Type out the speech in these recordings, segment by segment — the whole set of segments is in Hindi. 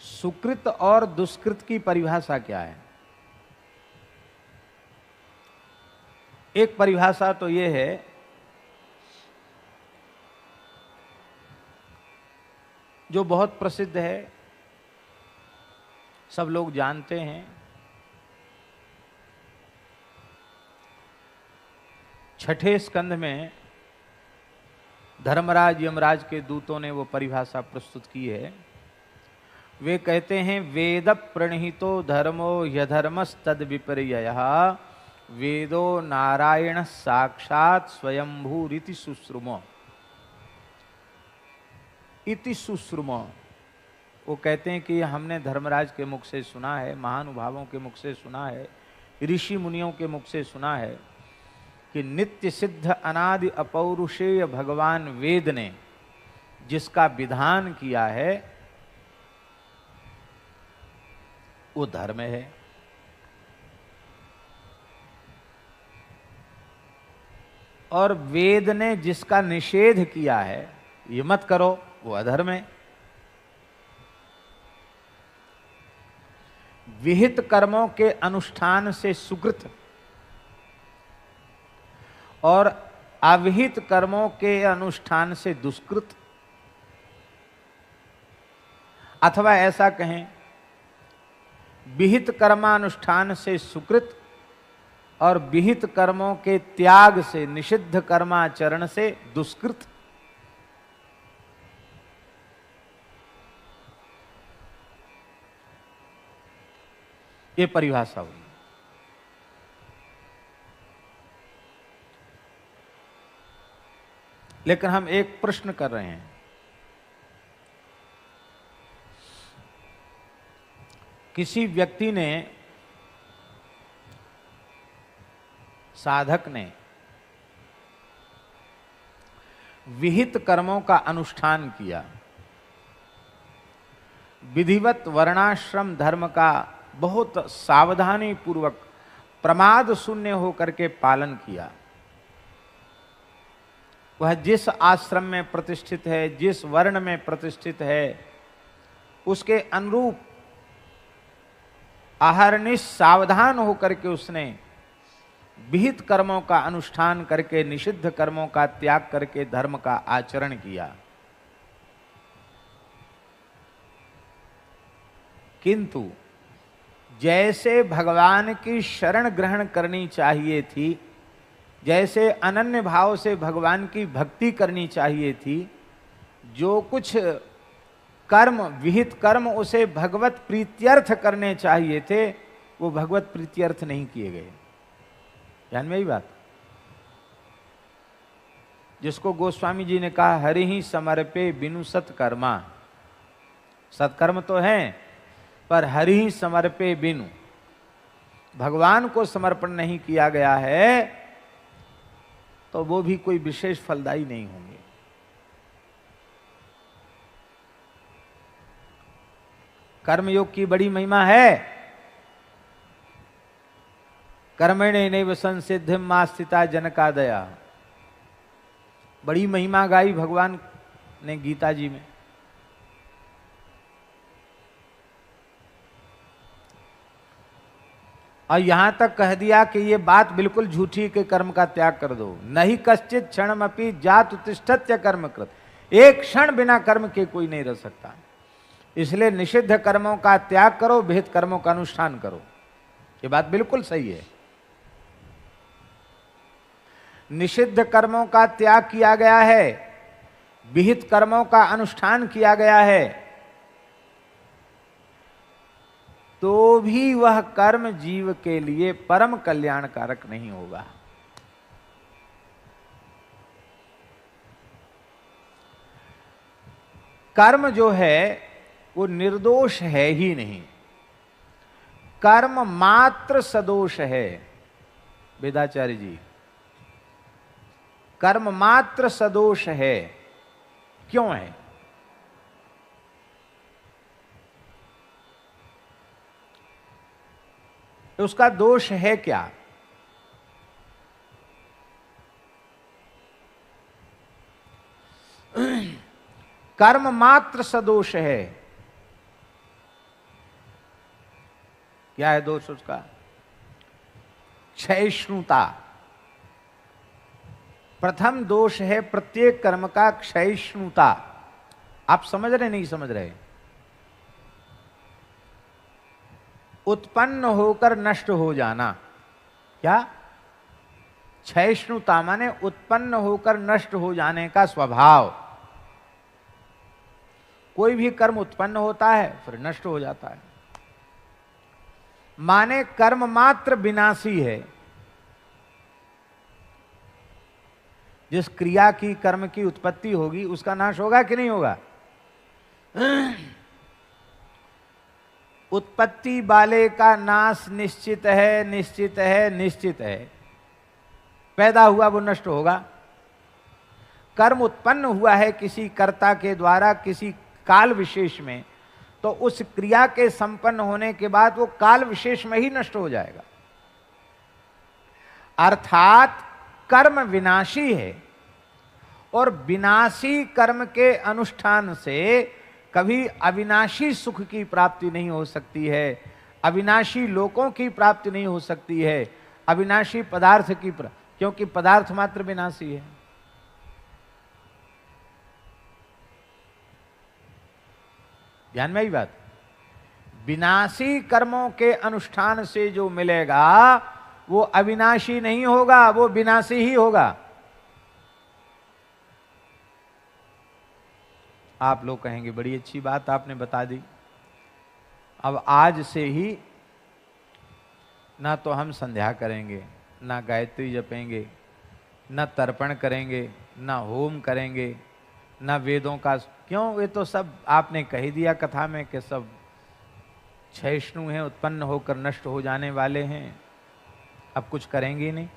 सुकृत और दुष्कृत की परिभाषा क्या है? एक परिभाषा तो ये है जो बहुत प्रसिद्ध है, सब लोग जानते हैं। छठे स्कंध में धर्मराज यमराज के दूतों ने वो परिभाषा प्रस्तुत की है। वे कहते हैं, वेद प्रणहितो धर्मो यधर्मस्तद विपर्ययः वेदो नारायण साक्षात स्वयंभूरिति सुश्रुमो। इति सुश्रुमो, वो कहते हैं कि हमने धर्मराज के मुख से सुना है, महानुभावों के मुख से सुना है, ऋषि मुनियों के मुख से सुना है कि नित्य सिद्ध अनादि अपौरुषेय भगवान वेद ने जिसका विधान किया है वो धर्म है। और वेद ने जिसका निषेध किया है, ये मत करो, वो अधर्म है। विहित कर्मों के अनुष्ठान से सुकृत और अविहित कर्मों के अनुष्ठान से दुष्कृत, अथवा ऐसा कहें विहित कर्मानुष्ठान से सुकृत और विहित कर्मों के त्याग से, निषिद्ध कर्माचरण से दुष्कृत। ये परिभाषा हुई। लेकिन हम एक प्रश्न कर रहे हैं, किसी व्यक्ति ने, साधक ने विहित कर्मों का अनुष्ठान किया, विधिवत वर्णाश्रम धर्म का बहुत सावधानी पूर्वक प्रमाद शून्य होकर के पालन किया। वह जिस आश्रम में प्रतिष्ठित है, जिस वर्ण में प्रतिष्ठित है, उसके अनुरूप अहर्निश सावधान होकर के उसने विहित कर्मों का अनुष्ठान करके, निषिद्ध कर्मों का त्याग करके धर्म का आचरण किया। किंतु जैसे भगवान की शरण ग्रहण करनी चाहिए थी, जैसे अनन्य भाव से भगवान की भक्ति करनी चाहिए थी, जो कुछ कर्म, विहित कर्म उसे भगवत प्रीत्यर्थ करने चाहिए थे, वो भगवत प्रीत्यर्थ नहीं किए गए। ध्यान में ही बात, जिसको गोस्वामी जी ने कहा, हरि ही समर्पे बिनु सत्कर्मा। सत्कर्म तो हैं, पर हरि ही समर्पे बिनु, भगवान को समर्पण नहीं किया गया है, तो वो भी कोई विशेष फलदायी नहीं होंगे। कर्मयोग की बड़ी महिमा है। कर्मणे नैव संसिद्धिं मास्थिता जनकादया, बड़ी महिमा गाई भगवान ने गीता जी में। और यहां तक कह दिया कि ये बात बिल्कुल झूठी कि कर्म का त्याग कर दो। नहीं कश्चित क्षणमपि जातु तिष्ठत्य कर्म कृत, एक क्षण बिना कर्म के कोई नहीं रह सकता। इसलिए निषिद्ध कर्मों का त्याग करो, विहित कर्मों का अनुष्ठान करो। ये बात बिल्कुल सही है। निषिद्ध कर्मों का त्याग किया गया है, विहित कर्मों का अनुष्ठान किया गया है, तो भी वह कर्म जीव के लिए परम कल्याणकारक नहीं होगा। कर्म जो है वो निर्दोष है ही नहीं, कर्म मात्र सदोष है। वेदाचार्य जी, कर्म मात्र सदोष है। क्यों है? उसका दोष है क्या? कर्म मात्र सदोष है। क्या है दोष उसका? क्षयिष्णुता। प्रथम दोष है प्रत्येक कर्म का क्षयिष्णुता। आप समझ रहे नहीं समझ रहे? उत्पन्न होकर नष्ट हो जाना। क्या? क्षयिष्णुता माने उत्पन्न होकर नष्ट हो जाने का स्वभाव। कोई भी कर्म उत्पन्न होता है फिर नष्ट हो जाता है, माने कर्म मात्र विनाशी है। जिस क्रिया की कर्म की उत्पत्ति होगी उसका नाश होगा कि नहीं होगा? उत्पत्ति वाले का नाश निश्चित है, निश्चित है, निश्चित है। पैदा हुआ वो नष्ट होगा। कर्म उत्पन्न हुआ है किसी कर्ता के द्वारा किसी काल विशेष में, तो उस क्रिया के संपन्न होने के बाद वो काल विशेष में ही नष्ट हो जाएगा। अर्थात कर्म विनाशी है और विनाशी कर्म के अनुष्ठान से कभी अविनाशी सुख की प्राप्ति नहीं हो सकती है, अविनाशी लोकों की प्राप्ति नहीं हो सकती है, अविनाशी पदार्थ की क्योंकि पदार्थ मात्र विनाशी है। ध्यान में आई बात? विनाशी कर्मों के अनुष्ठान से जो मिलेगा वो अविनाशी नहीं होगा, वो विनाशी ही होगा। आप लोग कहेंगे बड़ी अच्छी बात आपने बता दी, अब आज से ही ना तो हम संध्या करेंगे, ना गायत्री जपेंगे, ना तर्पण करेंगे, ना होम करेंगे, ना वेदों का। क्यों? ये तो सब आपने कह दिया कथा में कि सब क्षयिष्णु हैं, उत्पन्न होकर नष्ट हो जाने वाले हैं, अब कुछ करेंगे नहीं।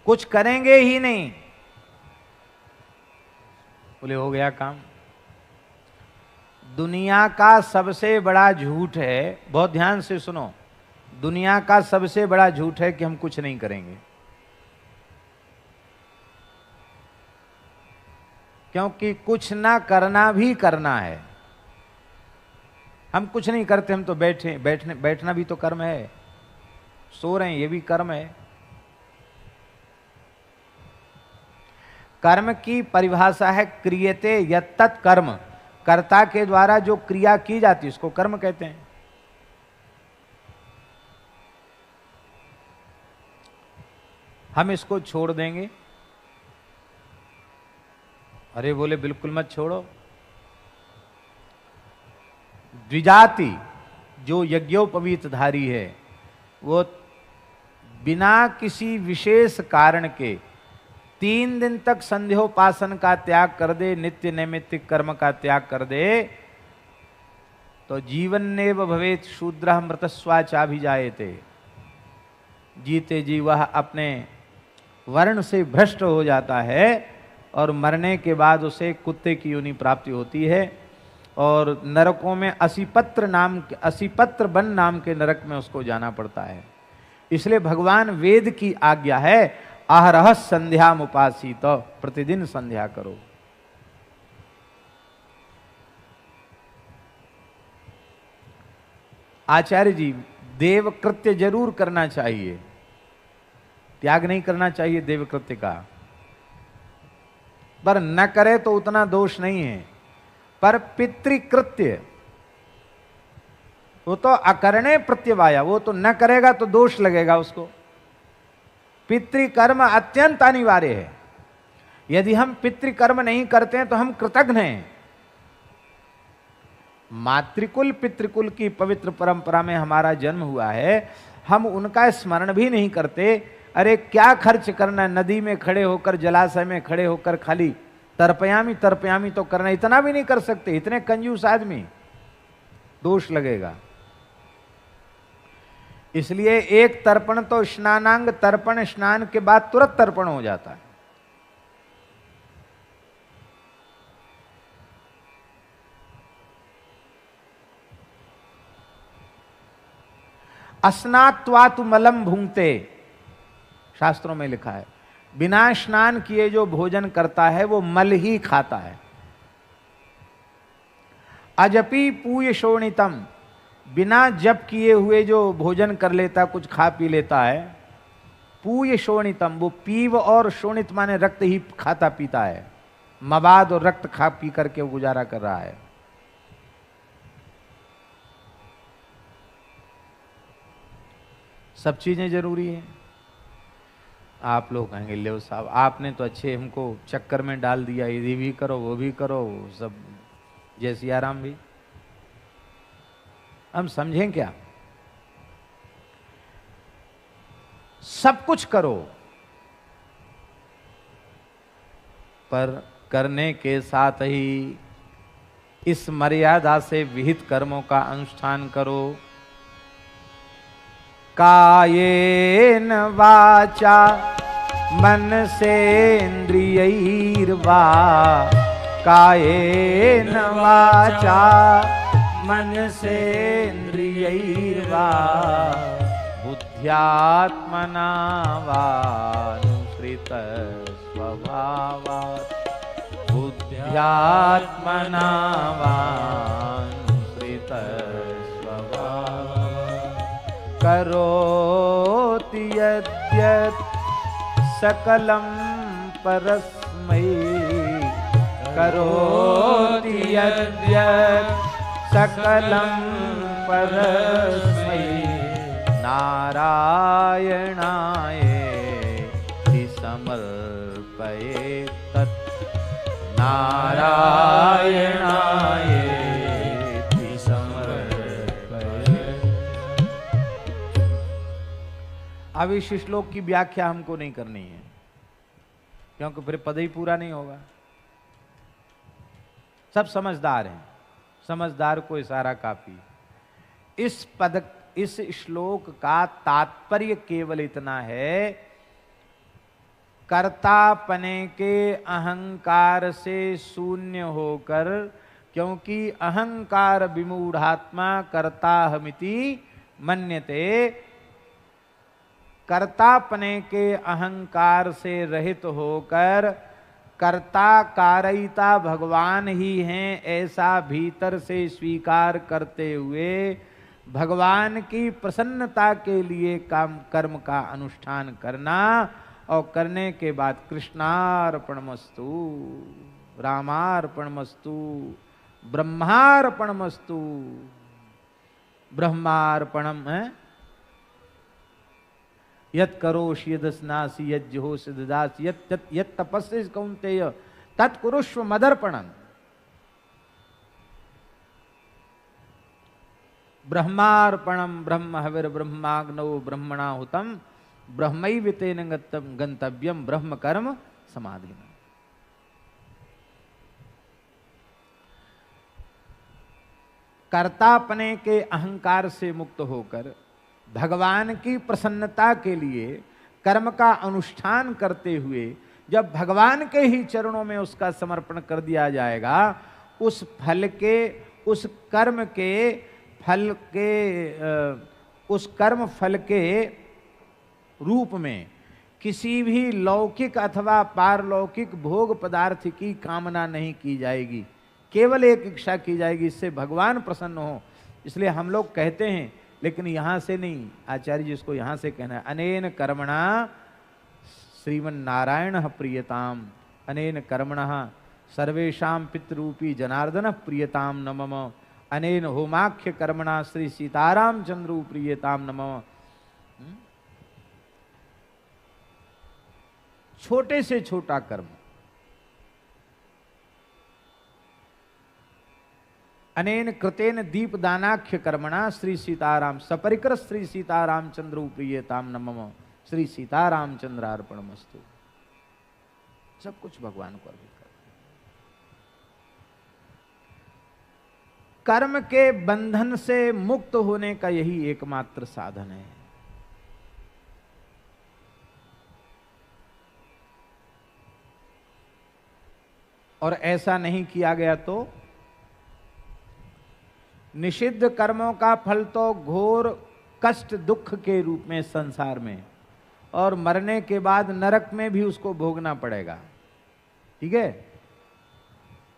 कुछ करेंगे ही नहीं। बोले हो गया काम। दुनिया का सबसे बड़ा झूठ है, बहुत ध्यान से सुनो, दुनिया का सबसे बड़ा झूठ है कि हम कुछ नहीं करेंगे। क्योंकि कुछ ना करना भी करना है। हम कुछ नहीं करते, हम तो बैठना भी तो कर्म है, सो रहे हैं ये भी कर्म है। कर्म की परिभाषा है क्रियते यत्तत् कर्म, कर्ता के द्वारा जो क्रिया की जाती है उसको कर्म कहते हैं। हम इसको छोड़ देंगे? अरे बोले बिल्कुल मत छोड़ो। द्विजाति जो यज्ञोपवीतधारी है वो बिना किसी विशेष कारण के 3 दिन तक संध्योपासन का त्याग कर दे, नित्य नैमित्तिक कर्म का त्याग कर दे, तो जीवन्नेव भवेत शूद्रः मृतस्वाचाभिजायते। जीते जी वह अपने वर्ण से भ्रष्ट हो जाता है और मरने के बाद उसे कुत्ते की योनि प्राप्ति होती है और नरकों में असीपत्र वन नाम के नरक में उसको जाना पड़ता है। इसलिए भगवान वेद की आज्ञा है आहरह संध्या मुपासी, तो प्रतिदिन संध्या करो। आचार्य जी देव कृत्य जरूर करना चाहिए, त्याग नहीं करना चाहिए देव कृत्य का, पर न करे तो उतना दोष नहीं है। पर पितृकृत्य वो तो अकरणे प्रत्यवाया, वो तो न करेगा तो दोष लगेगा उसको। पितृकर्म अत्यंत अनिवार्य है। यदि हम पितृकर्म नहीं करते हैं तो हम कृतघ्न हैं। मातृकुल पितृकुल की पवित्र परंपरा में हमारा जन्म हुआ है, हम उनका स्मरण भी नहीं करते। अरे क्या खर्च करना, नदी में खड़े होकर, जलाशय में खड़े होकर खाली तर्पयामी तर्पयामी तो करना, इतना भी नहीं कर सकते। इतने कंजूस आदमी, दोष लगेगा। इसलिए एक तर्पण तो स्नानांग तर्पण, स्नान के बाद तुरंत तर्पण हो जाता है। अस्नात्वातु मलम भूंगते, शास्त्रों में लिखा है, बिना स्नान किए जो भोजन करता है वो मल ही खाता है। अजपि पूय शोणितम, बिना जप किए हुए जो भोजन कर लेता, कुछ खा पी लेता है, पूय शोणितम, वो पीव और शोणित माने रक्त ही खाता पीता है, मवाद और रक्त खा पी करके गुजारा कर रहा है। सब चीजें जरूरी हैं। आप लोग कहेंगे ले साहब आपने तो अच्छे हमको चक्कर में डाल दिया, ये भी करो वो भी करो, सब जय सिया राम भी। हम समझें क्या? सब कुछ करो, पर करने के साथ ही इस मर्यादा से विहित कर्मों का अनुष्ठान करो। कायेन वाचा मनसेन्द्रियैर्वा, कायेन वाचा मनसेन्द्रियैर्वा, बुद्ध्यात्मना वानुसृत स्वभावात्, बुद्ध्यात्मना वानुसृत स्वभावात्, करोति यद्यत् सकलं परस्मै, करोति यद्यत् सकलं परस्मै, नारायणायेति समर्पयेत् तत्, नारायणायेति समर्पयेत्। अब इस श्लोक की व्याख्या हमको नहीं करनी है, क्योंकि फिर पद ही पूरा नहीं होगा। सब समझदार हैं, समझदार को इशारा काफी। इस श्लोक का तात्पर्य केवल इतना है, कर्तापने के अहंकार से शून्य होकर, क्योंकि अहंकार विमूढ़ात्मा कर्ताहमिति मन्यते, कर्तापने के अहंकार से रहित होकर कर्ता कारयिता भगवान ही हैं ऐसा भीतर से स्वीकार करते हुए भगवान की प्रसन्नता के लिए काम कर्म का अनुष्ठान करना, और करने के बाद कृष्णार्पणमस्तु, रामार्पणमस्तु, ब्रह्मार्पणमस्तु, ब्रह्मार्पणम है, यत् करोषि यदस्नासि यज्जुहोषि ददासि यत् तपस्सि कौन्तेय तत्कुरुष्व मदर्पणम्। ब्रह्मार्पणम ब्रह्म हविर्ब्रह्माग्नौ ब्रह्मणाहुतम ब्रह्मैवेतेन गंतव्यम ब्रह्म कर्म समाधिना। कर्तापने के अहंकार से मुक्त होकर भगवान की प्रसन्नता के लिए कर्म का अनुष्ठान करते हुए जब भगवान के ही चरणों में उसका समर्पण कर दिया जाएगा, उस फल के, उस कर्म के फल के, उस कर्म फल के रूप में किसी भी लौकिक अथवा पारलौकिक भोग पदार्थ की कामना नहीं की जाएगी, केवल एक इच्छा की जाएगी, इससे भगवान प्रसन्न हो। इसलिए हम लोग कहते हैं, लेकिन यहां से नहीं, आचार्य जी इसको यहां से कहना है, अनेन कर्मणा श्रीमन नारायण प्रियताम, अनेन कर्मणा सर्वेषां पितरूपी जनार्दन प्रियताम नमः, अनेन होमाख्य कर्मणा श्री सीताराम चंद्र प्रियताम नमः। छोटे से छोटा कर्म, अनेन कृतेन दीपदानाख्य कर्मणा श्री सीताराम सपरिकर श्री सीताराम चंद्र प्रियताम नमः, श्री सीताराम चंद्रार्पणमस्तु। सब कुछ भगवान को अर्पित कर। कर्म के बंधन से मुक्त होने का यही एकमात्र साधन है। और ऐसा नहीं किया गया तो निषिद्ध कर्मों का फल तो घोर कष्ट दुख के रूप में संसार में, और मरने के बाद नरक में भी उसको भोगना पड़ेगा। ठीक है।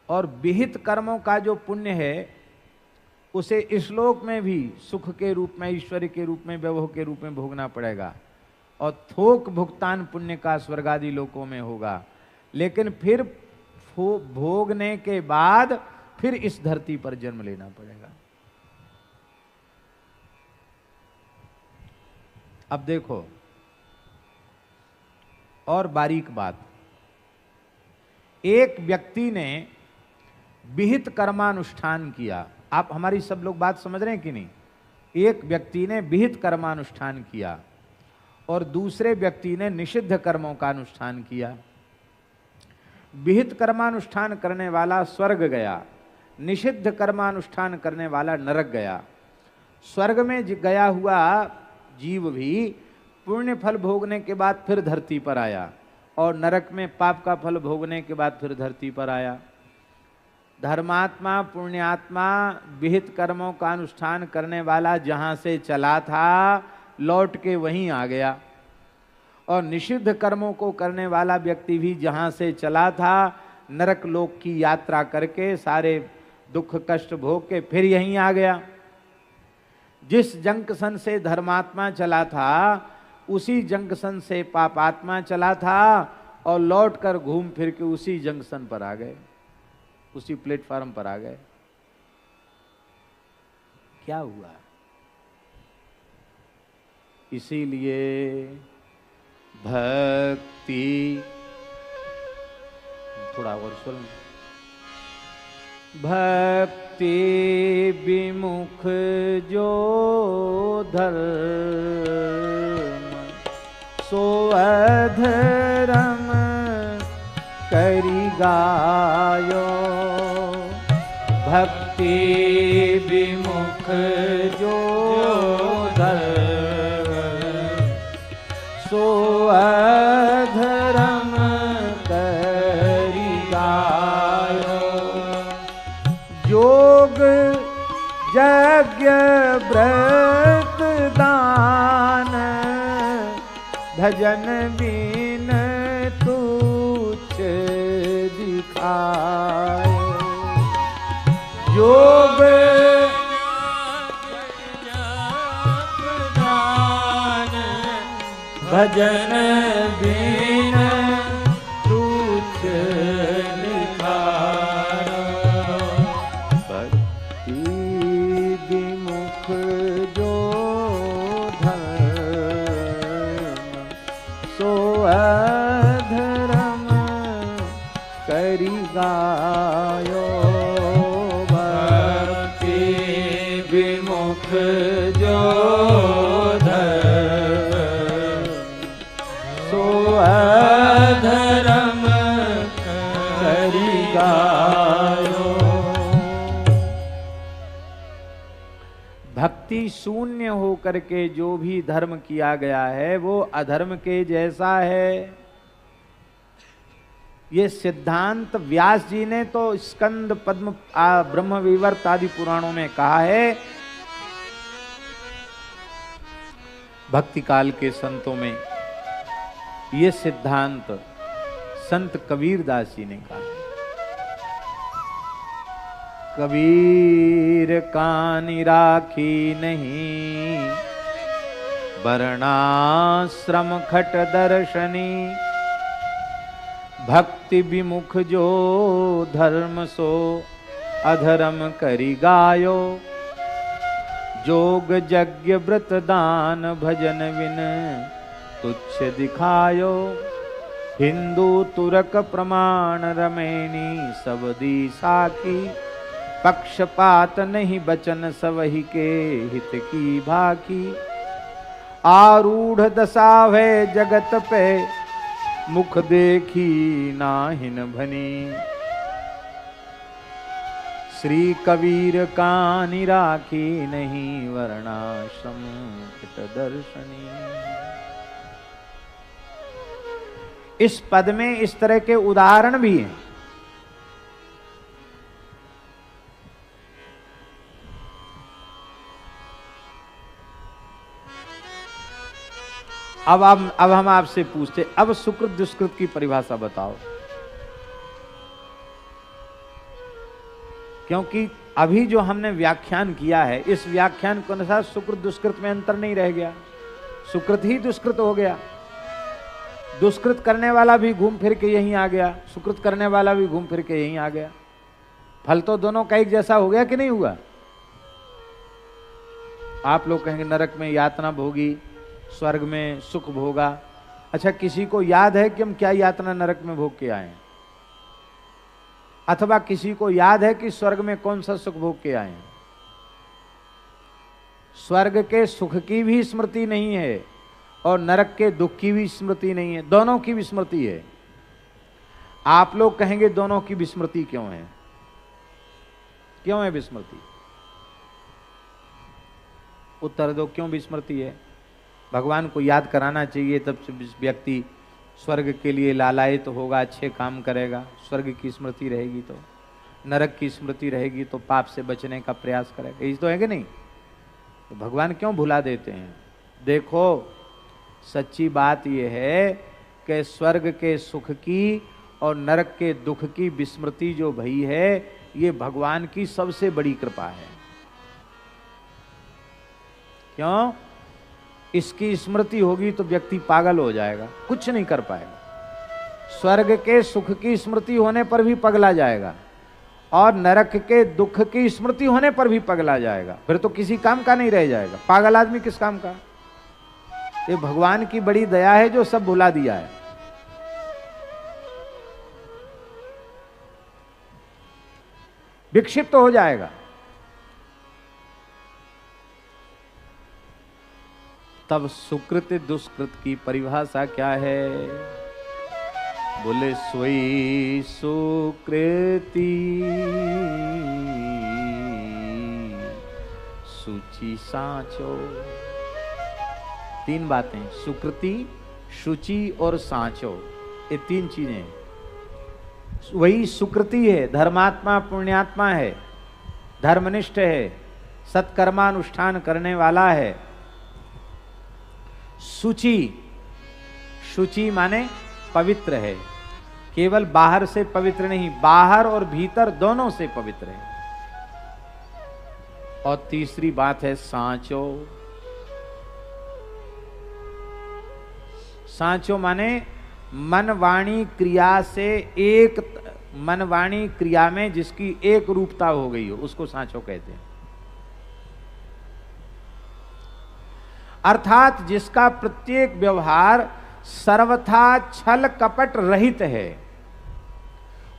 और विहित कर्मों का जो पुण्य है उसे इस लोक में भी सुख के रूप में, ईश्वरी के रूप में, वैभव के रूप में भोगना पड़ेगा, और थोक भुगतान पुण्य का स्वर्ग आदि लोकों में होगा। लेकिन फिर भोगने के बाद फिर इस धरती पर जन्म लेना पड़ेगा। अब देखो और बारीक बात, एक व्यक्ति ने विहित कर्मानुष्ठान किया। आप हमारी सब लोग बात समझ रहे हैं कि नहीं? एक व्यक्ति ने विहित कर्मानुष्ठान किया और दूसरे व्यक्ति ने निषिद्ध कर्मों का अनुष्ठान किया। विहित कर्मानुष्ठान करने वाला स्वर्ग गया, निषिद्ध कर्मानुष्ठान करने वाला नरक गया। स्वर्ग में गया हुआ जीव भी पुण्य फल भोगने के बाद फिर धरती पर आया, और नरक में पाप का फल भोगने के बाद फिर धरती पर आया। धर्मात्मा पुण्यात्मा विहित कर्मों का अनुष्ठान करने वाला जहां से चला था लौट के वहीं आ गया, और निषिद्ध कर्मों को करने वाला व्यक्ति भी जहां से चला था नरक लोक की यात्रा करके सारे दुख कष्ट भोग के फिर यहीं आ गया। जिस जंक्शन से धर्मात्मा चला था उसी जंक्शन से पापात्मा चला था, और लौट कर घूम फिर के उसी जंक्शन पर आ गए, उसी प्लेटफॉर्म पर आ गए। क्या हुआ? इसीलिए भक्ति, थोड़ा और सुन, भक्ति विमुख जो धर्म सो अधर्म करी गायो। भक्ति विमुख जो धर्म सो अधर्म करी गायो। योग यज्ञ व्रत दान भजन बिन तुच्छ दिखाए। योग दान भजन बिन तुच्छ दिखाए। भक्ति विमुख जो सो अधर्म करी गायो। भक्ति विमुख जो धर्म सो अधर्म करी गायो। भक्ति शून्य होकर के जो भी धर्म किया गया है वो अधर्म के जैसा है। ये सिद्धांत व्यास जी ने तो स्कंद पद्म ब्रह्म विवर्त आदि पुराणों में कहा है। भक्ति काल के संतों में ये सिद्धांत संत कबीरदास जी ने कहा। कबीर कानि राखी नहीं वर्णाश्रम खट दर्शनी। भक्ति विमुख जो धर्म सो अधर्म करी गायो। जोग यज्ञ व्रत दान भजन बिन तुच्छ दिखायो। हिंदू तुरक प्रमाण रमेनी सब दी साकी। पक्षपात नहीं बचन सवही के हित की भाकी। आरूढ़ दशा है जगत पे मुख देखी नाहिन भनी। श्री कबीर कानि राखी नहीं वर्णाश्रम खट दर्शनी। इस पद में इस तरह के उदाहरण भी हैं। अब हम आपसे पूछते, अब सुकृत दुष्कृत की परिभाषा बताओ। क्योंकि अभी जो हमने व्याख्यान किया है, इस व्याख्यान के अनुसार सुकृत दुष्कृत में अंतर नहीं रह गया, सुकृत ही दुष्कृत हो गया। दुष्कृत करने वाला भी घूम फिर के यहीं आ गया, सुकृत करने वाला भी घूम फिर के यहीं आ गया। फल तो दोनों का एक जैसा हो गया कि नहीं हुआ? आप लोग कहेंगे नरक में यातना भोगी, स्वर्ग में सुख भोगा। अच्छा, किसी को याद है कि हम क्या यातना नरक में भोग के आए हैं? अथवा किसी को याद है कि स्वर्ग में कौन सा सुख भोग के आए हैं? स्वर्ग के सुख की भी स्मृति नहीं है और नरक के दुख की भी स्मृति नहीं है, दोनों की विस्मृति है। आप लोग कहेंगे दोनों की विस्मृति क्यों है? क्यों है विस्मृति? उत्तर दो, क्यों विस्मृति है? भगवान को याद कराना चाहिए, तब से व्यक्ति स्वर्ग के लिए लालायित होगा, अच्छे काम करेगा। स्वर्ग की स्मृति रहेगी तो, नरक की स्मृति रहेगी तो पाप से बचने का प्रयास करेगा। ये तो है कि नहीं? तो भगवान क्यों भुला देते हैं? देखो, सच्ची बात यह है कि स्वर्ग के सुख की और नरक के दुख की विस्मृति जो भई है, ये भगवान की सबसे बड़ी कृपा है। क्यों? इसकी स्मृति होगी तो व्यक्ति पागल हो जाएगा, कुछ नहीं कर पाएगा। स्वर्ग के सुख की स्मृति होने पर भी पगला जाएगा और नरक के दुख की स्मृति होने पर भी पगला जाएगा, फिर तो किसी काम का नहीं रह जाएगा। पागल आदमी किस काम का? ये भगवान की बड़ी दया है जो सब भुला दिया है। विक्षिप्त हो जाएगा। तब सुकृत दुष्कृत की परिभाषा क्या है? बोले सोई सुकृति शुचि सांचो। तीन बातें, सुकृति, शुचि और सांचो, ये तीन चीजें। वही सुकृति है, धर्मात्मा पुण्यात्मा है, धर्मनिष्ठ है, सत्कर्मानुष्ठान करने वाला है। शुचि, शुचि माने पवित्र है, केवल बाहर से पवित्र नहीं, बाहर और भीतर दोनों से पवित्र है। और तीसरी बात है सांचो। सांचो माने मन वाणी क्रिया से एक, मन वाणी क्रिया में जिसकी एक रूपता हो गई हो, उसको सांचो कहते हैं। अर्थात जिसका प्रत्येक व्यवहार सर्वथा छल कपट रहित है,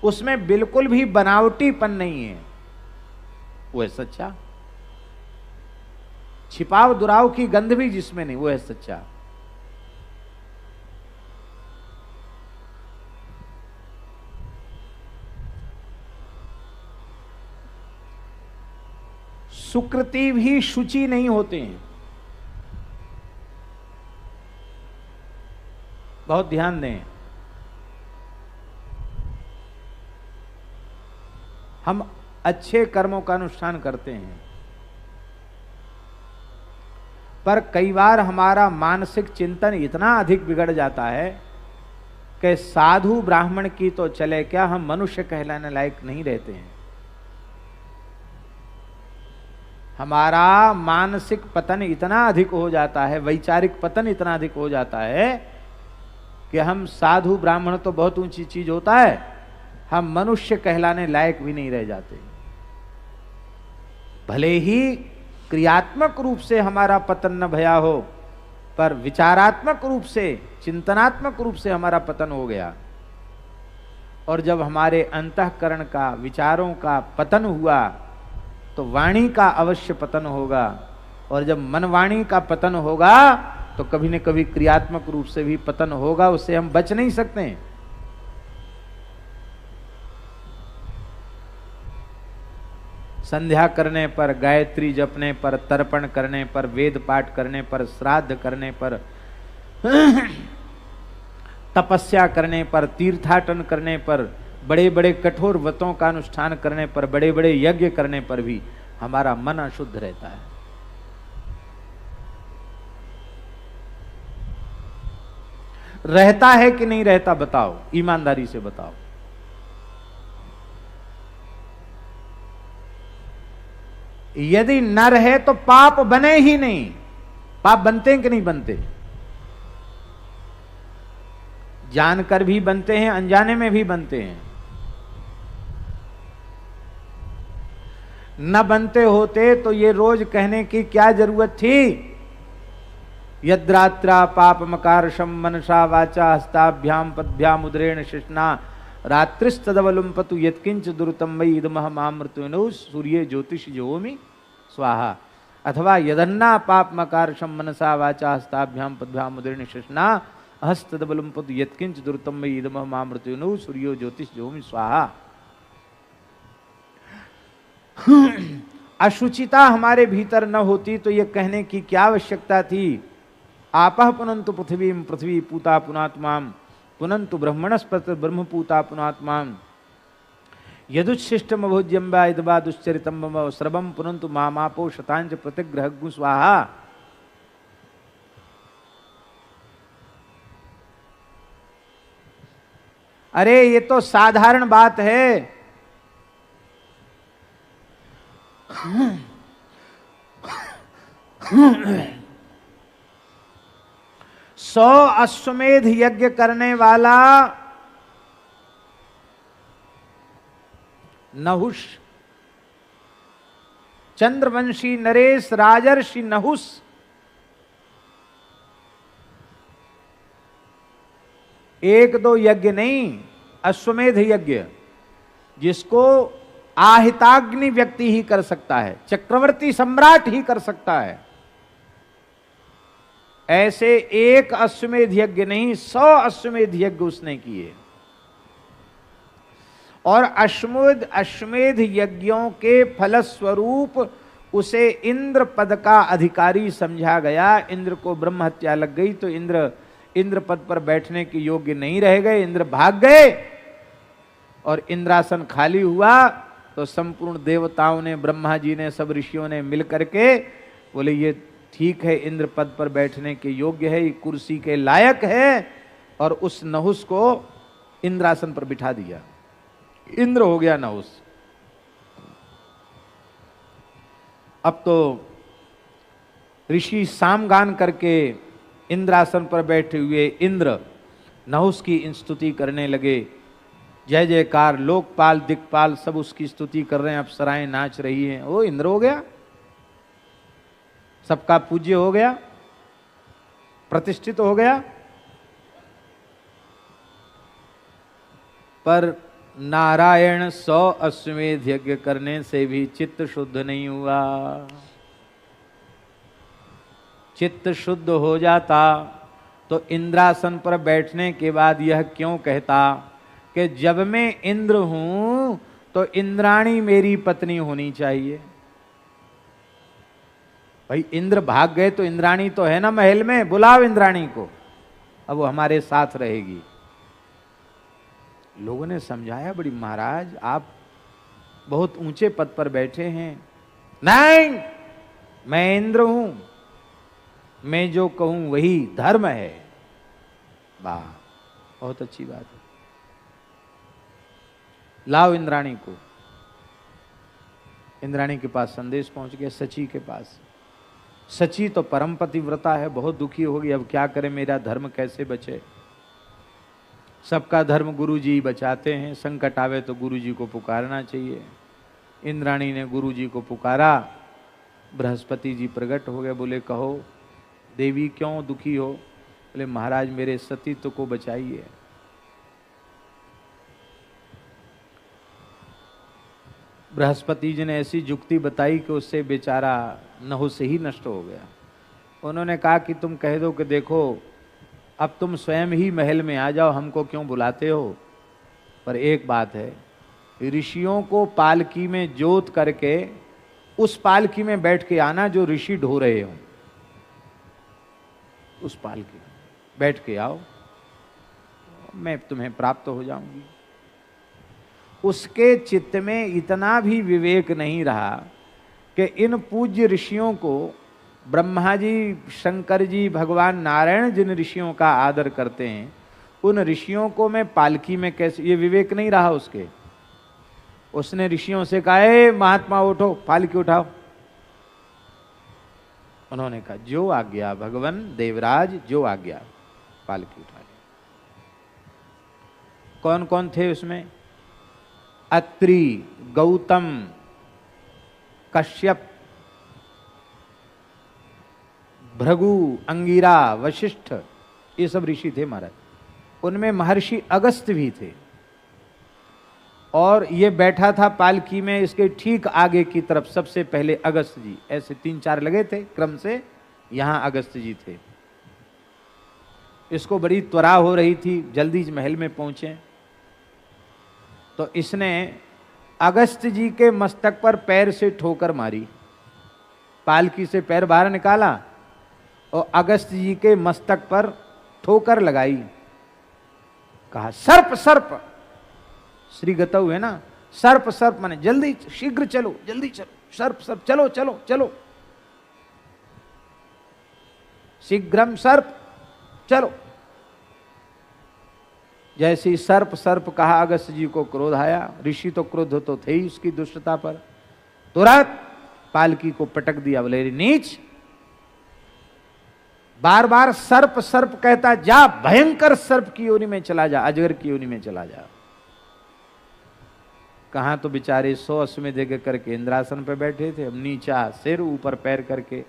उसमें बिल्कुल भी बनावटीपन नहीं है, वो है सच्चा। छिपाव दुराव की गंध भी जिसमें नहीं, वो है सच्चा। सुकृति भी शुचि नहीं होते हैं। बहुत ध्यान दें, हम अच्छे कर्मों का अनुष्ठान करते हैं, पर कई बार हमारा मानसिक चिंतन इतना अधिक बिगड़ जाता है कि साधु ब्राह्मण की तो चले क्या, हम मनुष्य कहलाने लायक नहीं रहते हैं। हमारा मानसिक पतन इतना अधिक हो जाता है, वैचारिक पतन इतना अधिक हो जाता है कि हम साधु ब्राह्मण तो बहुत ऊंची चीज होता है, हम मनुष्य कहलाने लायक भी नहीं रह जाते। भले ही क्रियात्मक रूप से हमारा पतन न भया हो, पर विचारात्मक रूप से, चिंतनात्मक रूप से हमारा पतन हो गया। और जब हमारे अंतःकरण का, विचारों का पतन हुआ, तो वाणी का अवश्य पतन होगा। और जब मन वाणी का पतन होगा तो कभी न कभी क्रियात्मक रूप से भी पतन होगा, उससे हम बच नहीं सकते। संध्या करने पर, गायत्री जपने पर, तर्पण करने पर, वेद पाठ करने पर, श्राद्ध करने पर, तपस्या करने पर, तीर्थाटन करने पर, बड़े बड़े कठोर व्रतों का अनुष्ठान करने पर, बड़े बड़े यज्ञ करने पर भी हमारा मन अशुद्ध रहता है। रहता है कि नहीं रहता? बताओ, ईमानदारी से बताओ। यदि न रहे तो पाप बने ही नहीं। पाप बनते हैं कि नहीं बनते? जानकर भी बनते हैं, अनजाने में भी बनते हैं। न बनते होते तो ये रोज कहने की क्या जरूरत थी? यद्रात्रा पाप मकारशम मनसा वाचा हस्ताभ्याम पदभ्याम उदरेण शिष्णा रात्रिस्तदवलुम्पतु यत्किंच दुर्तम वै इदमहमामृतु सूर्य ज्योतिष जोमि स्वाहा। अथवा यदन्ना पाप मकारशम मनसा वाचा हस्ताभ्याम पदभ्याम उदरेण शिष्णा हस्तदवलुम्पतु यत्किंच दुर्तम वै इदमहमामृतु सूर्यो ज्योतिष जोमि स्वाहा। अशुचिता हमारे भीतर न होती तो ये कहने की क्या आवश्यकता थी? आपः पुनन्तु पृथ्वीं पृथ्वी पूता पुनात्मां पुनन्तु ब्रह्मणस्पत ब्रह्मपूता पुनात्मां यदुच्छिष्टम भोज्यं वा इदवा दुश्चरितं मम सर्वं पुनन्तु मामापो शतांच प्रतिग्रहग्गु स्वाहा। अरे ये तो साधारण बात है। सौ अश्वमेध यज्ञ करने वाला नहुष, चंद्रवंशी नरेश राजर्षि नहुष, एक दो यज्ञ नहीं, अश्वमेध यज्ञ जिसको आहिताग्नि व्यक्ति ही कर सकता है, चक्रवर्ती सम्राट ही कर सकता है, ऐसे एक अश्वमेध यज्ञ नहीं 100 अश्वमेध यज्ञ उसने किए। और अश्वमेध यज्ञों के फलस्वरूप उसे इंद्र पद का अधिकारी समझा गया। इंद्र को ब्रह्म हत्या लग गई तो इंद्र पद पर बैठने के योग्य नहीं रह गए, इंद्र भाग गए और इंद्रासन खाली हुआ। तो संपूर्ण देवताओं ने, ब्रह्मा जी ने, सब ऋषियों ने मिल करके बोले ये ठीक है, इंद्र पद पर बैठने के योग्य है, ये कुर्सी के लायक है, और उस नहुस को इंद्रासन पर बिठा दिया। इंद्र हो गया नहुस। अब तो ऋषि सामगान करके इंद्रासन पर बैठे हुए इंद्र नहुस की स्तुति करने लगे। जय जयकार, लोकपाल दिक्पाल सब उसकी स्तुति कर रहे हैं, अप्सराएं नाच रही हैं। वो इंद्र हो गया, सबका पूज्य हो गया, प्रतिष्ठित हो गया। पर नारायण 100 अश्वमेध यज्ञ करने से भी चित्त शुद्ध नहीं हुआ। चित्त शुद्ध हो जाता तो इंद्रासन पर बैठने के बाद यह क्यों कहता कि जब मैं इंद्र हूं तो इंद्राणी मेरी पत्नी होनी चाहिए। भाई इंद्र भाग गए तो इंद्राणी तो है ना महल में, बुलाओ इंद्राणी को, अब वो हमारे साथ रहेगी। लोगों ने समझाया, बड़ी महाराज आप बहुत ऊंचे पद पर बैठे हैं। नहीं, मैं इंद्र हूं, मैं जो कहूं वही धर्म है। वाह, बहुत अच्छी बात है, लाओ इंद्राणी को। इंद्राणी के पास संदेश पहुंच गया, सची के पास। सची तो परम पतिव्रता है, बहुत दुखी होगी, अब क्या करें, मेरा धर्म कैसे बचे। सबका धर्म गुरु जी बचाते हैं, संकट आवे तो गुरु जी को पुकारना चाहिए। इंद्राणी ने गुरु जी को पुकारा, बृहस्पति जी प्रकट हो गए, बोले कहो देवी क्यों दुखी हो? बोले महाराज मेरे सतीत्व को बचाइए। बृहस्पति जी ने ऐसी जुक्ति बताई कि उससे बेचारा नहुस ही नष्ट हो गया। उन्होंने कहा कि तुम कह दो कि देखो अब तुम स्वयं ही महल में आ जाओ, हमको क्यों बुलाते हो। पर एक बात है, ऋषियों को पालकी में जोत करके उस पालकी में बैठ के आना जो ऋषि ढो रहे हो, उस पालकी में बैठ के आओ, मैं तुम्हें प्राप्त हो जाऊंगी। उसके चित्त में इतना भी विवेक नहीं रहा कि इन पूज्य ऋषियों को ब्रह्मा जी, शंकर जी, भगवान नारायण जिन ऋषियों का आदर करते हैं, उन ऋषियों को मैं पालकी में कैसे, ये विवेक नहीं रहा उसके। उसने ऋषियों से कहा, ए महात्मा उठो, पालकी उठाओ। उन्होंने कहा जो आज्ञा भगवान देवराज, जो आज्ञा, पालकी उठा ली। कौन कौन थे उसमें? अत्रि, गौतम, कश्यप, भृगु, अंगिरा, वशिष्ठ, ये सब ऋषि थे महाराज। उनमें महर्षि अगस्त्य भी थे। और ये बैठा था पालकी में, इसके ठीक आगे की तरफ सबसे पहले अगस्त्य जी, ऐसे 3-4 लगे थे क्रम से, यहां अगस्त्य जी थे। इसको बड़ी त्वरा हो रही थी, जल्दी महल में पहुंचे। तो इसने अगस्त्य जी के मस्तक पर पैर से ठोकर मारी, पालकी से पैर बाहर निकाला और अगस्त्य जी के मस्तक पर ठोकर लगाई। कहा सर्प सर्प, श्री गतऊ है ना, सर्प सर्प माने जल्दी, शीघ्र चलो, जल्दी चलो, सर्प सर्प, चलो चलो चलो, शीघ्रम सर्प, चलो। जैसे ही सर्प सर्प कहा, अगस्त्य जी को क्रोध आया। ऋषि तो क्रोध तो थे ही उसकी दुष्टता पर। तुरंत पालकी को पटक दिया, बोले नीच, बार बार सर्प सर्प कहता, जा भयंकर सर्प की योनि में चला जा, अजगर की योनि में चला जा। कहां तो बेचारे 100 अश्वमेध करके इंद्रासन पर बैठे थे, अब नीचा सिर ऊपर पैर करके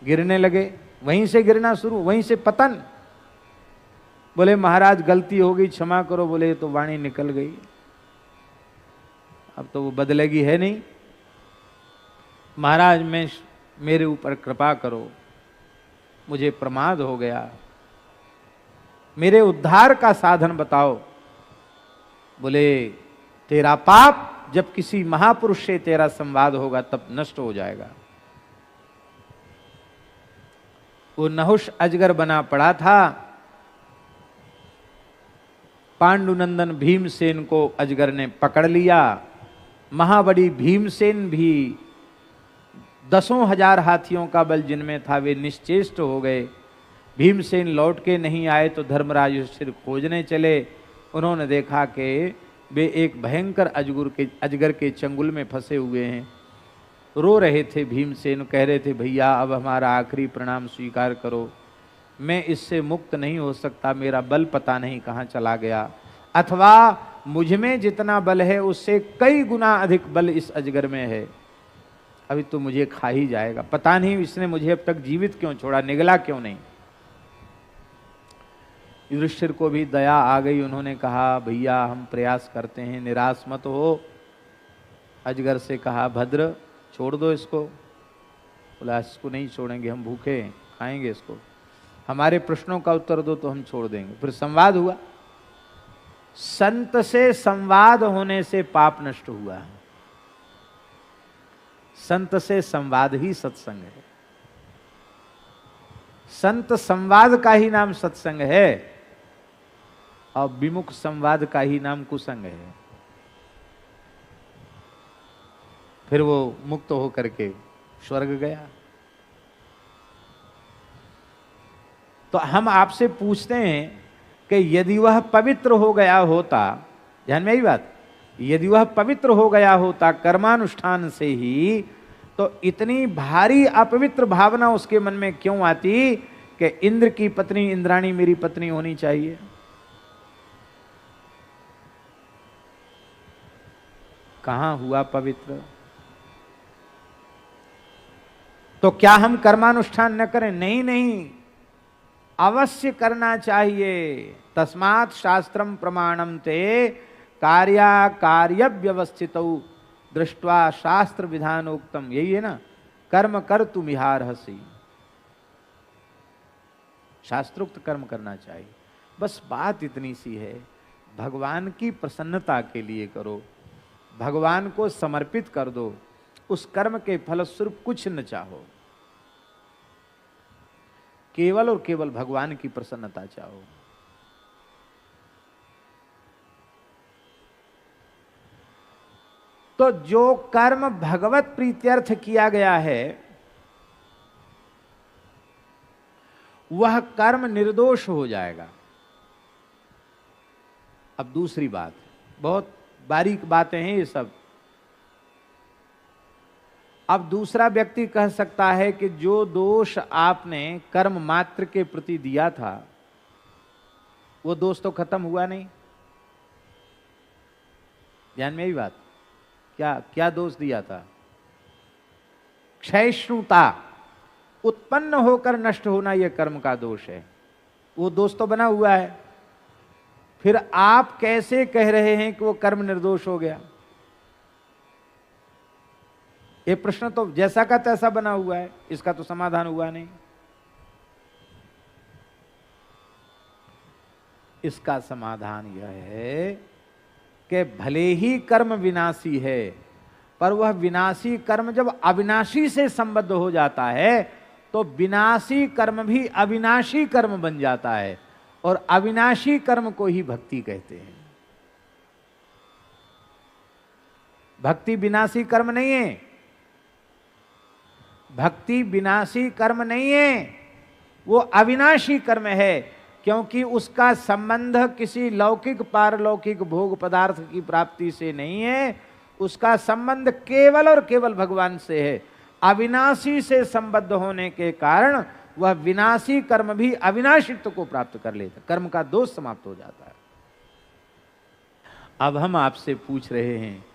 गिरने लगे। वहीं से गिरना शुरू, वहीं से पतन। बोले महाराज गलती हो गई, क्षमा करो। बोले ये तो वाणी निकल गई, अब तो वो बदलेगी है नहीं। महाराज मैं, मेरे ऊपर कृपा करो, मुझे प्रमाद हो गया, मेरे उद्धार का साधन बताओ। बोले तेरा पाप जब किसी महापुरुष से तेरा संवाद होगा तब नष्ट हो जाएगा। वो नहुष अजगर बना पड़ा था। पांडुनंदन भीमसेन को अजगर ने पकड़ लिया। महाबली भीमसेन भी 10,000 हाथियों का बल जिनमें था, वे निश्चेष्ट हो गए। भीमसेन लौट के नहीं आए तो धर्मराज युधिष्ठिर खोजने चले। उन्होंने देखा कि वे एक भयंकर अजगर के चंगुल में फंसे हुए हैं। रो रहे थे भीमसेन, कह रहे थे भैया अब हमारा आखिरी प्रणाम स्वीकार करो, मैं इससे मुक्त नहीं हो सकता, मेरा बल पता नहीं कहाँ चला गया, अथवा मुझ में जितना बल है उससे कई गुना अधिक बल इस अजगर में है, अभी तो मुझे खा ही जाएगा, पता नहीं इसने मुझे अब तक जीवित क्यों छोड़ा, निगला क्यों नहीं। युधिष्ठिर को भी दया आ गई। उन्होंने कहा भैया हम प्रयास करते हैं, निराश मत हो। अजगर से कहा भद्र छोड़ दो इसको। बोला इसको नहीं छोड़ेंगे, हम भूखे खाएंगे इसको, हमारे प्रश्नों का उत्तर दो तो हम छोड़ देंगे। फिर संवाद हुआ। संत से संवाद होने से पाप नष्ट हुआ। संत से संवाद ही सत्संग है। संत संवाद का ही नाम सत्संग है और विमुख संवाद का ही नाम कुसंग है। फिर वो मुक्त होकर के स्वर्ग गया। तो हम आपसे पूछते हैं कि यदि वह पवित्र हो गया होता, ध्यान में आई बात, यदि वह पवित्र हो गया होता कर्मानुष्ठान से ही, तो इतनी भारी अपवित्र भावना उसके मन में क्यों आती कि इंद्र की पत्नी इंद्राणी मेरी पत्नी होनी चाहिए। कहां हुआ पवित्र। तो क्या हम कर्मानुष्ठान न करें? नहीं नहीं, अवश्य करना चाहिए। तस्मात् शास्त्रम प्रमाणम ते कार्या कार्य व्यवस्थितौ दृष्ट्वा शास्त्र विधानोक्तम। यही है ना, कर्म कर तुम विहार हसी। शास्त्रोक्त कर्म करना चाहिए। बस बात इतनी सी है, भगवान की प्रसन्नता के लिए करो, भगवान को समर्पित कर दो, उस कर्म के फलस्वरूप कुछ न चाहो, केवल और केवल भगवान की प्रसन्नता चाहो। तो जो कर्म भगवत प्रीत्यर्थ किया गया है वह कर्म निर्दोष हो जाएगा। अब दूसरी बात, बहुत बारीक बातें हैं ये सब। अब दूसरा व्यक्ति कह सकता है कि जो दोष आपने कर्म मात्र के प्रति दिया था वो दोष तो खत्म हुआ नहीं। ध्यान में ही बात, क्या क्या दोष दिया था? क्षयिष्णुता, उत्पन्न होकर नष्ट होना, यह कर्म का दोष है। वो दोष तो बना हुआ है, फिर आप कैसे कह रहे हैं कि वो कर्म निर्दोष हो गया? ये प्रश्न तो जैसा का तैसा बना हुआ है, इसका तो समाधान हुआ नहीं। इसका समाधान यह है कि भले ही कर्म विनाशी है, पर वह विनाशी कर्म जब अविनाशी से संबद्ध हो जाता है तो विनाशी कर्म भी अविनाशी कर्म बन जाता है, और अविनाशी कर्म को ही भक्ति कहते हैं। भक्ति विनाशी कर्म नहीं है, भक्ति विनाशी कर्म नहीं है, वो अविनाशी कर्म है, क्योंकि उसका संबंध किसी लौकिक पारलौकिक भोग पदार्थ की प्राप्ति से नहीं है, उसका संबंध केवल और केवल भगवान से है। अविनाशी से संबद्ध होने के कारण वह विनाशी कर्म भी अविनाशित्व को प्राप्त कर लेता, कर्म का दोष समाप्त हो जाता है। अब हम आपसे पूछ रहे हैं,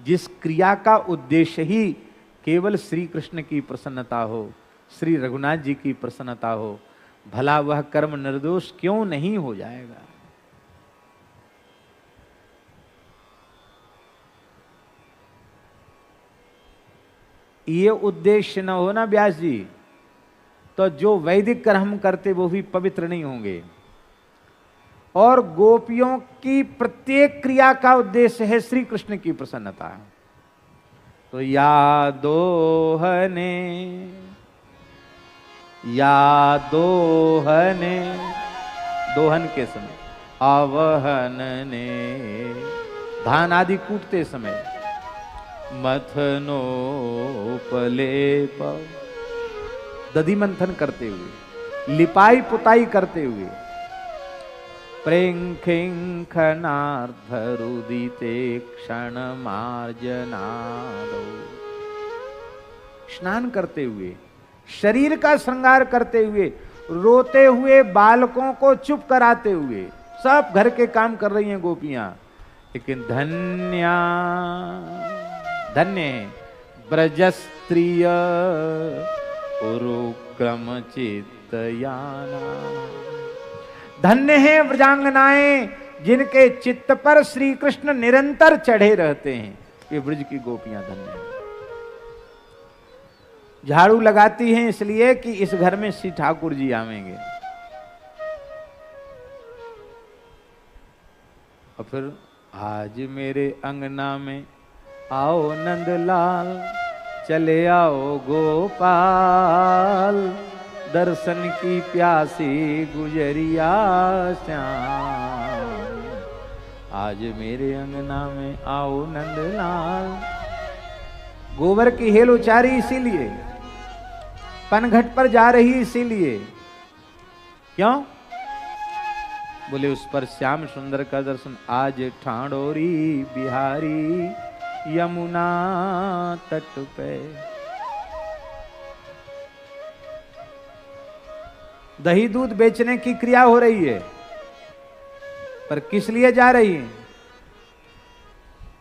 जिस क्रिया का उद्देश्य ही केवल श्री कृष्ण की प्रसन्नता हो, श्री रघुनाथ जी की प्रसन्नता हो, भला वह कर्म निर्दोष क्यों नहीं हो जाएगा? ये उद्देश्य न हो ना व्यास जी, तो जो वैदिक कर्म करते वो भी पवित्र नहीं होंगे। और गोपियों की प्रत्येक क्रिया का उद्देश्य है श्री कृष्ण की प्रसन्नता। तो या दोहने दोहन के समय, आवहन ने धान आदि कूटते समय, मथनोपलेप दधि मंथन करते हुए, लिपाई पुताई करते हुए, प्रेंखिंखनार्धरुदिते क्षण मार्जनादो, स्नान करते हुए, शरीर का श्रृंगार करते हुए, रोते हुए बालकों को चुप कराते हुए, सब घर के काम कर रही हैं गोपियां। लेकिन धन्य है ब्रजस्त्रिय उरुक्रम चित्तयाना, धन्य है व्रजांगनाएं जिनके चित्त पर श्री कृष्ण निरंतर चढ़े रहते हैं। ये ब्रज की गोपियां धन्य हैं। झाड़ू लगाती हैं इसलिए कि इस घर में श्री ठाकुर जी आवेंगे। और फिर आज मेरे अंगना में आओ नंदलाल, चले आओ गोपाल, दर्शन की प्यासी गुजरिया श्याम, आज मेरे अंगना में आओ नंदलाल। गोबर की हेल उचारी इसीलिए, पनघट पर जा रही इसीलिए। क्यों? बोले उस पर श्याम सुंदर का दर्शन। आज ठाडोरी बिहारी यमुना तट पे, दही दूध बेचने की क्रिया हो रही है, पर किस लिए जा रही है?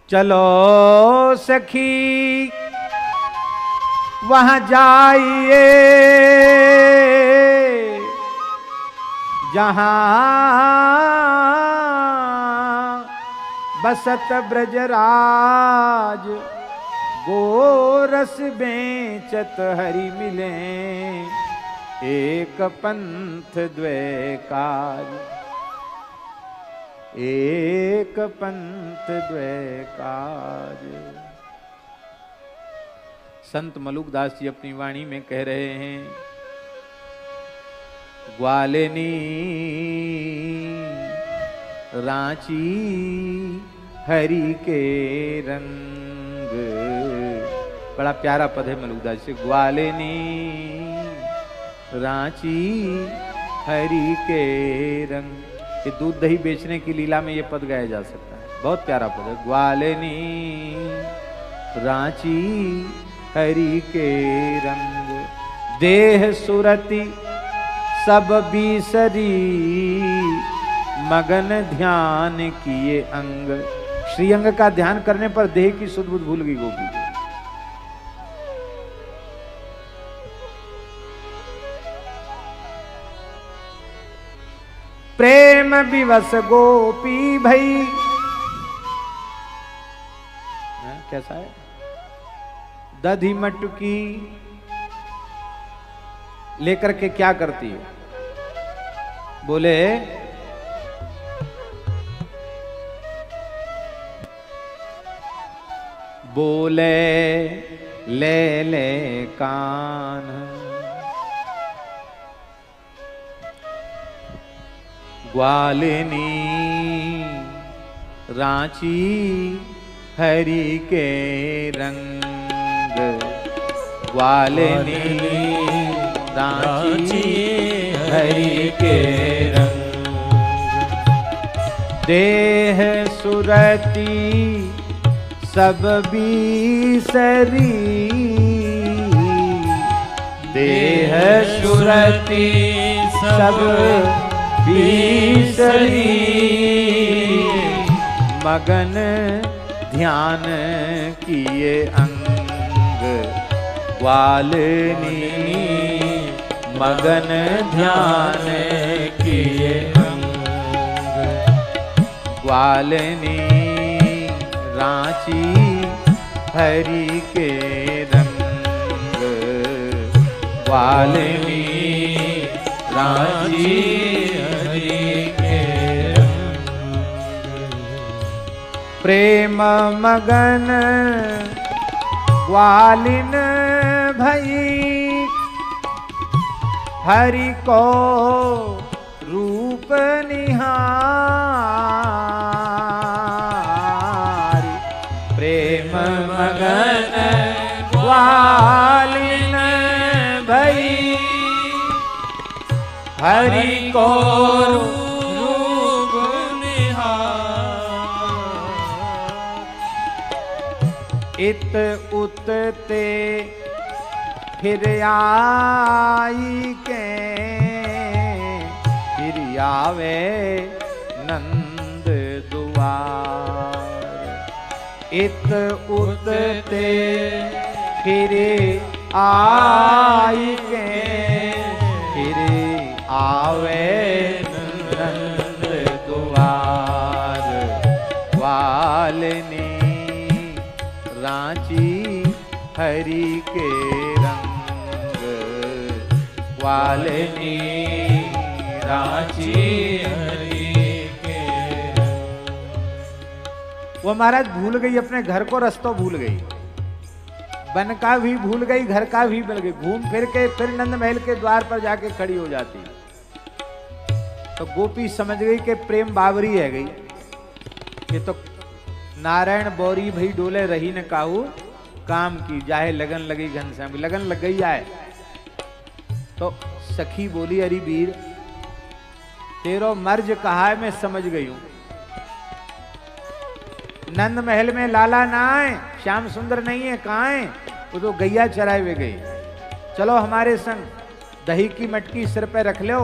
चलो सखी वहां जाइए जहां बसत ब्रजराज, गोरस बेचत हरि मिले, एक पंथ द्वै काज, एक पंथ द्वै काज। संत मलुकदास जी अपनी वाणी में कह रहे हैं, ग्वालिनी रांची हरि के रंग, बड़ा प्यारा पद है मलुकदास से। ग्वालिनी रांची हरि के रंग। ये दूध दही बेचने की लीला में ये पद गाया जा सकता है, बहुत प्यारा पद है। ग्वालिनी रांची हरि के रंग, देह सुरति सब बीसरी, मगन ध्यान किए अंग। श्रीअंग का ध्यान करने पर देह की सुध बुध भूल गई गोपी। प्रेम विवश गोपी भई, कैसा है? दधी मटकी लेकर के क्या करती है? बोले बोले ले ले कान, ग्वालिनी रांची हरि के रंग, ग्वालिनी रांची हरि के रंग। देह सुरती सब बीसरी, देह सुरती सब बीसरी, मगन ध्यान किए अंग। ग्वालिनी मगन ध्यान किए अंग, ग्वालिनी रांची हरि के रंग, ग्वालिनी रांची हरि के रंग। प्रेम मगन ग्वालिन भई, हरि को रूप निहार। प्रेम मगन ग्वालिन भई, हरि को रूप निहार। इत उत ते फिर आई के, फिर आवे नंद दुआर। इत उत ते फिर आई के, फिर आवे नंद द्वार। ग्वालिनी रांची हरि के रंग, ग्वालिनी रांची हरि के रंग। वो महाराज भूल गई अपने घर को, रास्ता भूल गई, वन का भी भूल गई, घर का भी भूल गई। घूम फिर के फिर नंद महल के द्वार पर जाके खड़ी हो जाती। तो गोपी समझ गई कि प्रेम बावरी है गई, ये तो नारायण बौरी भई डोले रही न काहू काम की, जाहे लगन लगी घनश्याम की। लगन लग गई आए तो सखी बोली, अरे वीर तेरो मर्ज कहा है, मैं समझ गई हूं। नंद महल में लाला ना आए, श्याम सुंदर नहीं है, कहाँ है? वो तो गैया चराए हुए गई। चलो हमारे संग, दही की मटकी सिर पे रख लो,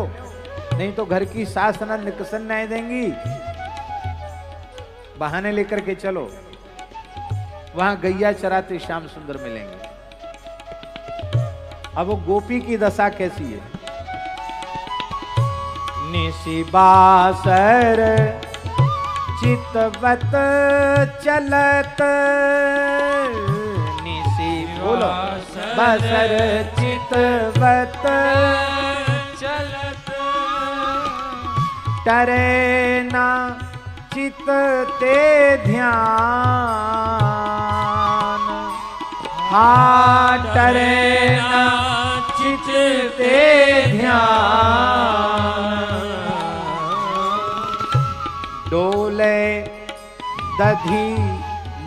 नहीं तो घर की सास न निकसन नहीं देंगी। बहाने लेकर के चलो, वहां गैया चराते श्याम सुंदर मिलेंगे। अब वो गोपी की दशा कैसी है? निसी बासर चितवत चलत, निसी बोलो बासर चितवत चलत, टरे ना चित ते ध्यान, हाँ टरे ना चित ते ध्यान। डोले दधी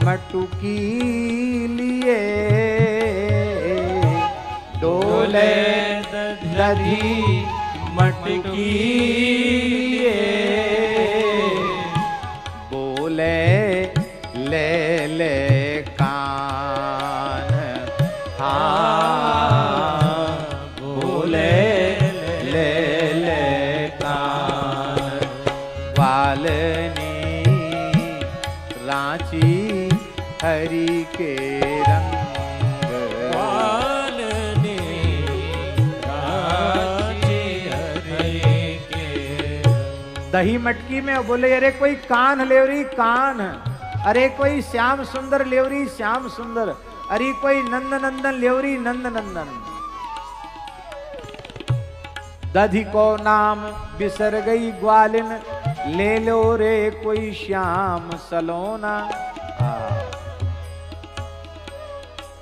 मटुकी लिए, डोले दधी मटकी बोले ले ले कान, हाँ बोले ले ले कान। वालनी रांची हरि के रंग, दही मटकी में बोले अरे कोई कान लेवरी कान, अरे कोई श्याम सुंदर लेवरी श्याम सुंदर, अरे कोई नंद नंदन लेवरी नंद नंदन। दधी को नाम बिसर गई ग्वालिन, ले लो रे कोई श्याम सलोना।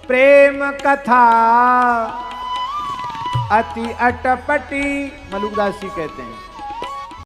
प्रेम कथा अति अटपटी, मलुकदास जी कहते हैं